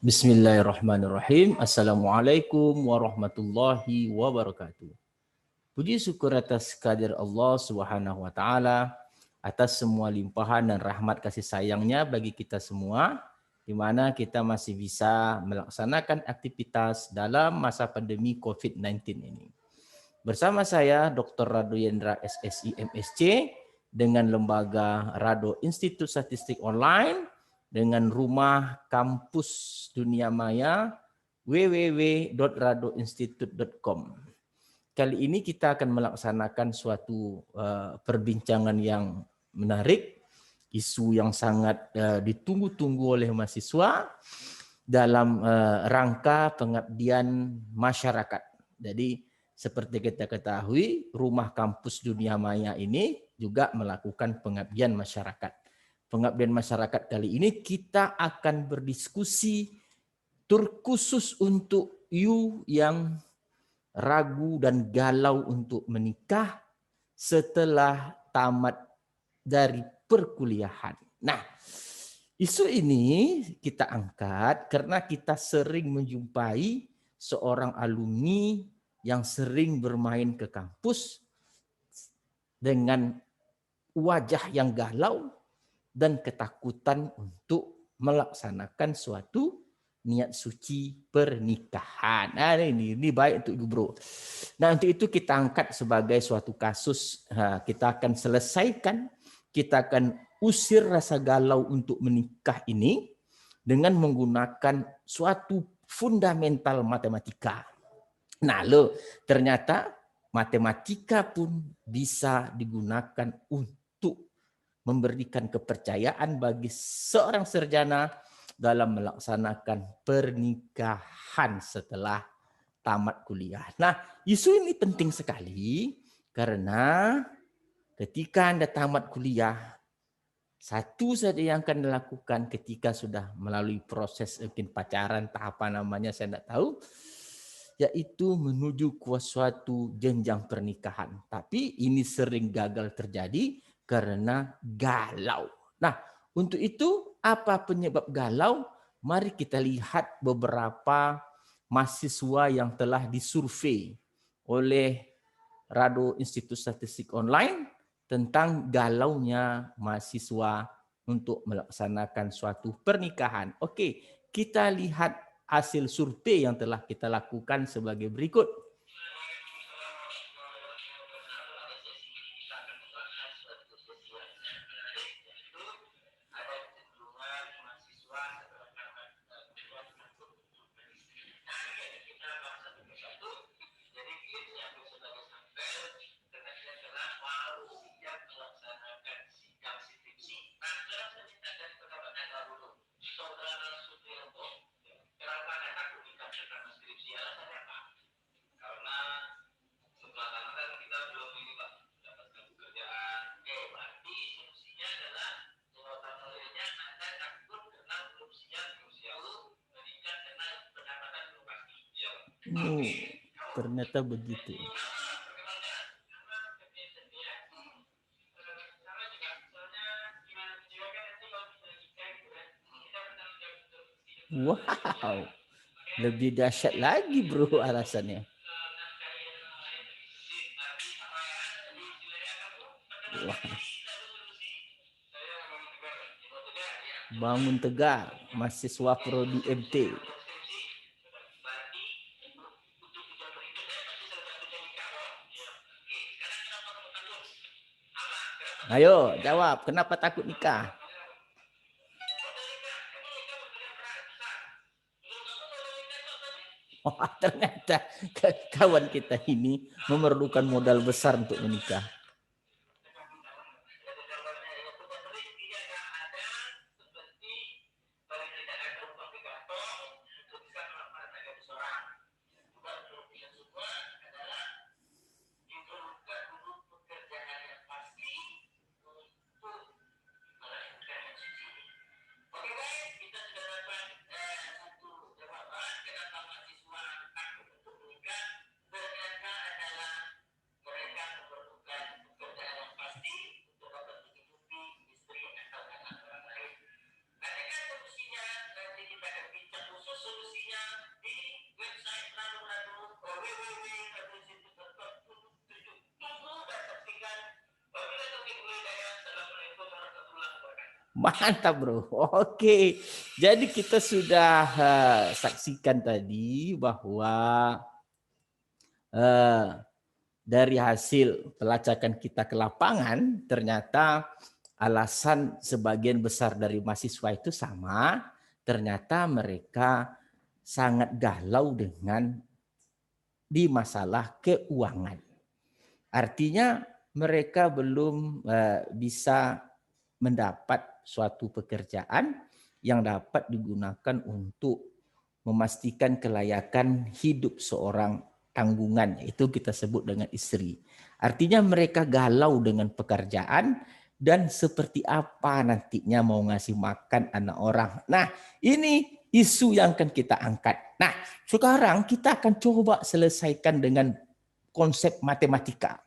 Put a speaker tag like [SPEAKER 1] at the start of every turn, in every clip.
[SPEAKER 1] Bismillahirrahmanirrahim. Assalamualaikum warahmatullahi wabarakatuh. Puji syukur atas kehadirat Allah Subhanahu wa taala atas semua limpahan dan rahmat kasih sayangnya bagi kita semua, di mana kita masih bisa melaksanakan aktivitas dalam masa pandemi COVID-19 ini. Bersama saya Dr. Rado Yendra SSI MSc dengan lembaga Rado Institut Statistik Online dengan rumah kampus dunia maya www.radoinstitute.com. Kali ini kita akan melaksanakan suatu perbincangan yang menarik, isu yang sangat ditunggu-tunggu oleh mahasiswa dalam rangka pengabdian masyarakat. Jadi seperti kita ketahui, rumah kampus dunia maya ini juga melakukan pengabdian masyarakat. Pengabdian masyarakat kali ini kita akan berdiskusi terkhusus untuk you yang ragu dan galau untuk menikah setelah tamat dari perkuliahan. Nah, isu ini kita angkat karena kita sering menjumpai seorang alumni yang sering bermain ke kampus dengan wajah yang galau dan ketakutan untuk melaksanakan suatu niat suci pernikahan. Nah, ini baik untuk bro. Nah, untuk itu kita angkat sebagai suatu kasus. Kita akan selesaikan, kita akan usir rasa galau untuk menikah ini dengan menggunakan suatu fundamental matematika. Nah, ternyata matematika pun bisa digunakan untuk memberikan kepercayaan bagi seorang sarjana dalam melaksanakan pernikahan setelah tamat kuliah. Nah, isu ini penting sekali karena ketika Anda tamat kuliah, satu saja yang akan dilakukan ketika sudah melalui proses mungkin pacaran, tahap apa namanya saya tidak tahu, yaitu menuju ke suatu jenjang pernikahan. Tapi ini sering gagal terjadi karena galau. Nah, untuk itu apa penyebab galau? Mari kita lihat beberapa mahasiswa yang telah disurvei oleh Rado Institut Statistik Online tentang galaunya mahasiswa untuk melaksanakan suatu pernikahan. Oke, kita lihat hasil survei yang telah kita lakukan sebagai berikut. Ternyata begitu. Wow, lebih dahsyat lagi bro alasannya. Wah. Bangun Tegar, mahasiswa prodi MT. Ayo jawab, kenapa takut nikah? Oh, ternyata kawan kita ini memerlukan modal besar untuk menikah. Mantap bro. Oke, jadi kita sudah saksikan tadi bahwa dari hasil pelacakan kita ke lapangan, ternyata alasan sebagian besar dari mahasiswa itu sama. Ternyata mereka sangat galau dengan di masalah keuangan. Artinya mereka belum bisa mendapat suatu pekerjaan yang dapat digunakan untuk memastikan kelayakan hidup seorang tanggungan, itu kita sebut dengan istri. Artinya mereka galau dengan pekerjaan dan seperti apa nantinya mau ngasih makan anak orang. Nah, ini isu yang akan kita angkat. Nah, sekarang kita akan coba selesaikan dengan konsep matematika.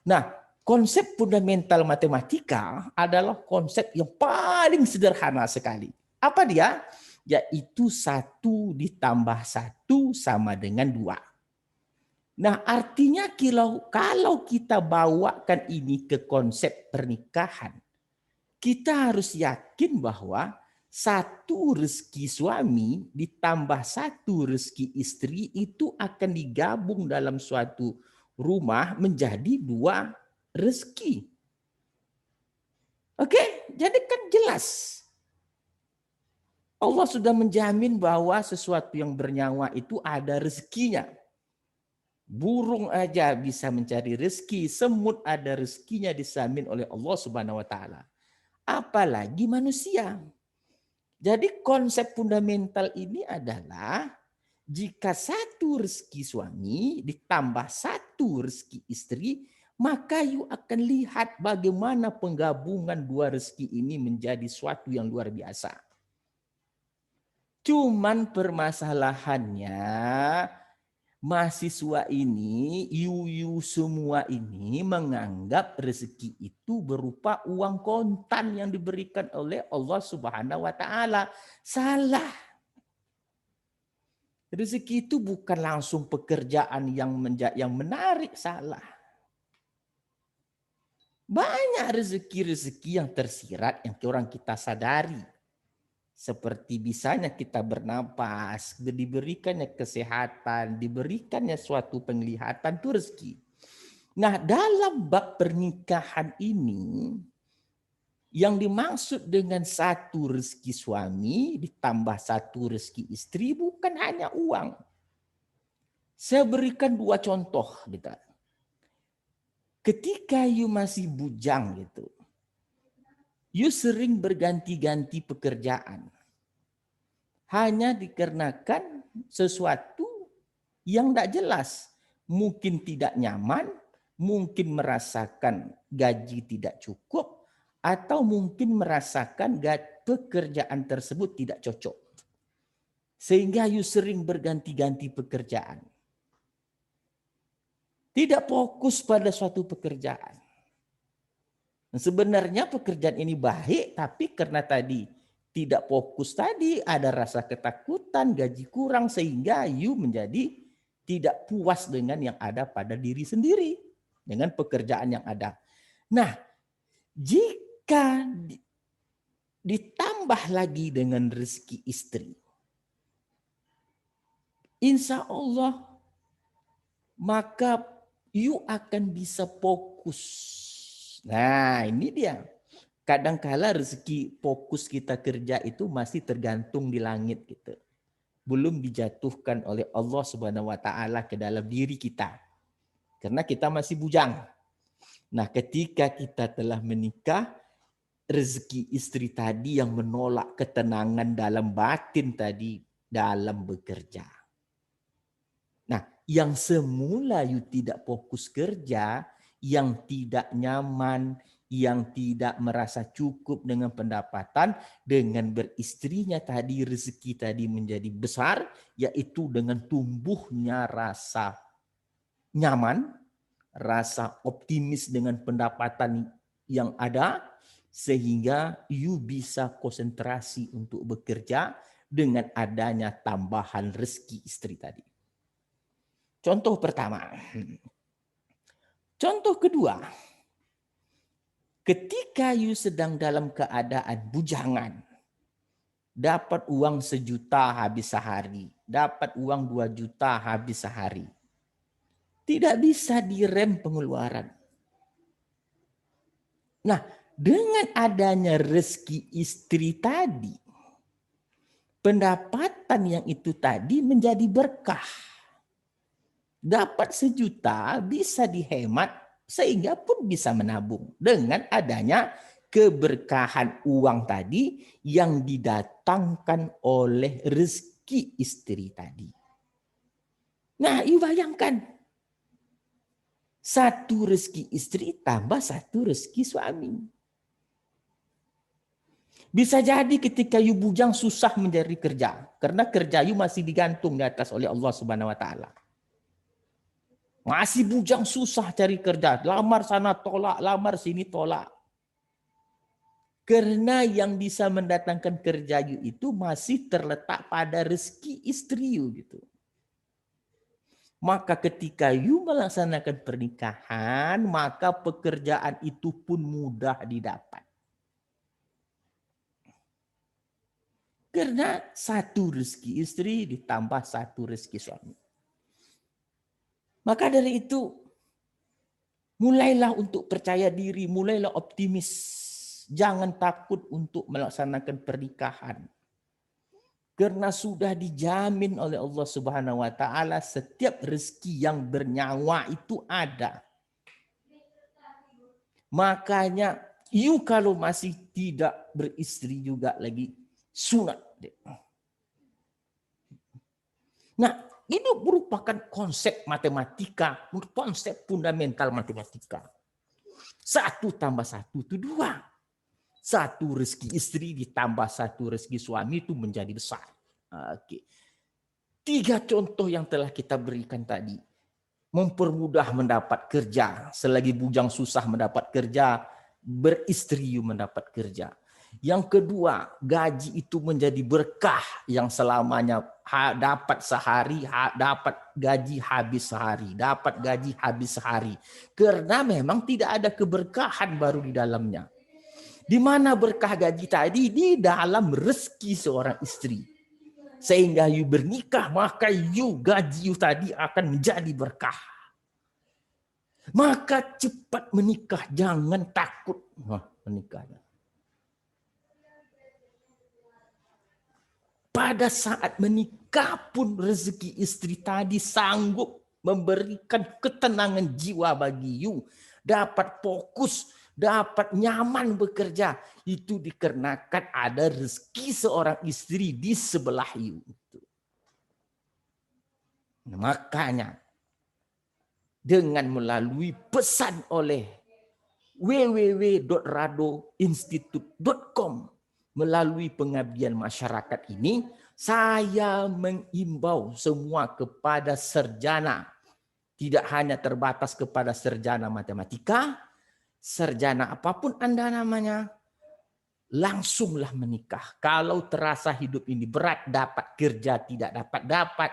[SPEAKER 1] Nah, konsep fundamental matematika adalah konsep yang paling sederhana sekali. Apa dia? Yaitu 1 ditambah 1 sama dengan 2. Nah, artinya kalau kita bawakan ini ke konsep pernikahan, kita harus yakin bahwa 1 rezeki suami ditambah 1 rezeki istri itu akan digabung dalam suatu rumah menjadi 2 rezeki. Oke, jadi kan jelas. Allah sudah menjamin bahwa sesuatu yang bernyawa itu ada rezekinya. Burung aja bisa mencari rezeki, semut ada rezekinya dijamin oleh Allah Subhanahu wa taala. Apalagi manusia. Jadi konsep fundamental ini adalah jika 1 rezeki suami ditambah 1 rezeki istri, maka you akan lihat bagaimana penggabungan 2 rezeki ini menjadi suatu yang luar biasa. Cuman permasalahannya mahasiswa ini, you semua ini menganggap rezeki itu berupa uang kontan yang diberikan oleh Allah Subhanahu wa taala. Salah. Rezeki itu bukan langsung pekerjaan yang menarik, salah. Banyak rezeki-rezeki yang tersirat yang orang kita sadari. Seperti bisanya kita bernapas, diberikannya kesehatan, diberikannya suatu penglihatan, itu rezeki. Nah, dalam bab pernikahan ini, yang dimaksud dengan 1 rezeki suami ditambah 1 rezeki istri bukan hanya uang. Saya berikan 2 contoh. Ketika you masih bujang gitu, you sering berganti-ganti pekerjaan. Hanya dikarenakan sesuatu yang tidak jelas. Mungkin tidak nyaman, mungkin merasakan gaji tidak cukup, atau mungkin merasakan pekerjaan tersebut tidak cocok. Sehingga you sering berganti-ganti pekerjaan. Tidak fokus pada suatu pekerjaan. Sebenarnya pekerjaan ini baik, tapi karena tadi tidak fokus tadi, ada rasa ketakutan, gaji kurang, sehingga you menjadi tidak puas dengan yang ada pada diri sendiri, dengan pekerjaan yang ada. Nah, jika ditambah lagi dengan rezeki istri, insya Allah maka you akan bisa fokus. Nah, ini dia. Kadangkala rezeki fokus kita kerja itu masih tergantung di langit gitu. Belum dijatuhkan oleh Allah Subhanahu wa taala ke dalam diri kita. Karena kita masih bujang. Nah, ketika kita telah menikah, rezeki istri tadi yang menolak ketenangan dalam batin tadi dalam bekerja. Nah, yang semula you tidak fokus kerja, yang tidak nyaman, yang tidak merasa cukup dengan pendapatan, dengan beristrinya tadi rezeki tadi menjadi besar, yaitu dengan tumbuhnya rasa nyaman, rasa optimis dengan pendapatan yang ada, sehingga you bisa konsentrasi untuk bekerja dengan adanya tambahan rezeki istri tadi. Contoh pertama. Contoh kedua, Ketika you sedang dalam keadaan bujangan, dapat uang 1 juta habis sehari, dapat uang 2 juta habis sehari. Tidak bisa direm pengeluaran. Nah, dengan adanya rezeki istri tadi, pendapatan yang itu tadi menjadi berkah. Dapat 1 juta bisa dihemat sehingga pun bisa menabung dengan adanya keberkahan uang tadi yang didatangkan oleh rezeki istri tadi. Nah, ibu bayangkan, 1 rezeki istri tambah 1 rezeki suami. Bisa jadi ketika you bujang susah mencari kerja karena kerja you masih digantung di atas oleh Allah Subhanahu wa taala. Masih bujang susah cari kerja, lamar sana tolak, lamar sini tolak. Karena yang bisa mendatangkan kerja you itu masih terletak pada rezeki istri you gitu. Maka ketika you melaksanakan pernikahan, maka pekerjaan itu pun mudah didapat. Karena 1 rezeki istri ditambah 1 rezeki suami. Maka dari itu, mulailah untuk percaya diri, mulailah optimis. Jangan takut untuk melaksanakan pernikahan. Karena sudah dijamin oleh Allah Subhanahu wa taala setiap rezeki yang bernyawa itu ada. Makanya you kalau masih tidak beristri juga lagi sunat. Nah, ini merupakan konsep matematika, konsep fundamental matematika. 1 tambah 1 itu 2. 1 rezeki istri ditambah 1 rezeki suami itu menjadi besar. Oke. 3 contoh yang telah kita berikan tadi. Mempermudah mendapat kerja. Selagi bujang susah mendapat kerja, beristri mendapat kerja. Yang kedua, gaji itu menjadi berkah yang selamanya dapat sehari, dapat gaji habis sehari, dapat gaji habis sehari. Karena memang tidak ada keberkahan baru di dalamnya. Di mana berkah gaji tadi? Di dalam rezeki seorang istri. Sehingga you bernikah, maka gaji you tadi akan menjadi berkah. Maka cepat menikah, jangan takut menikahnya. Pada saat menikah pun rezeki istri tadi sanggup memberikan ketenangan jiwa bagi you. Dapat fokus, dapat nyaman bekerja. Itu dikarenakan ada rezeki seorang istri di sebelah you. Makanya dengan melalui pesan oleh www.radoinstitute.com melalui pengabdian masyarakat ini, saya mengimbau semua kepada sarjana, tidak hanya terbatas kepada sarjana matematika, sarjana apapun Anda namanya, langsunglah menikah. Kalau terasa hidup ini berat, dapat kerja tidak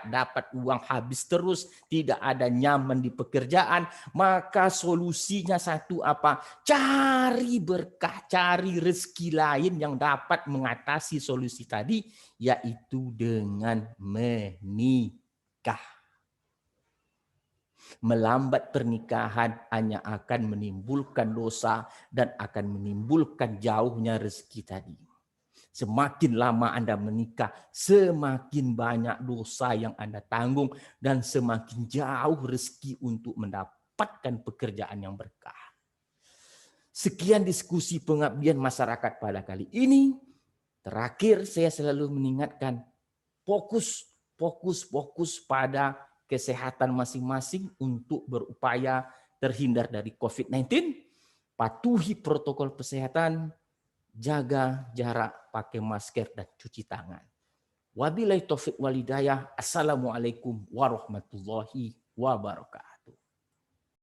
[SPEAKER 1] dapat uang habis terus, tidak ada nyaman di pekerjaan, maka solusinya satu apa? Cari berkah, cari rezeki lain yang dapat mengatasi solusi tadi, yaitu dengan menikah. Melambat pernikahan hanya akan menimbulkan dosa dan akan menimbulkan jauhnya rezeki tadi. Semakin lama Anda menikah, semakin banyak dosa yang Anda tanggung dan semakin jauh rezeki untuk mendapatkan pekerjaan yang berkah. Sekian diskusi pengabdian masyarakat pada kali ini. Terakhir saya selalu mengingatkan, fokus pada kesehatan masing-masing untuk berupaya terhindar dari COVID-19, patuhi protokol kesehatan, jaga jarak, pakai masker, dan cuci tangan. Wabillahi taufiq wal hidayah. Assalamualaikum warahmatullahi wabarakatuh.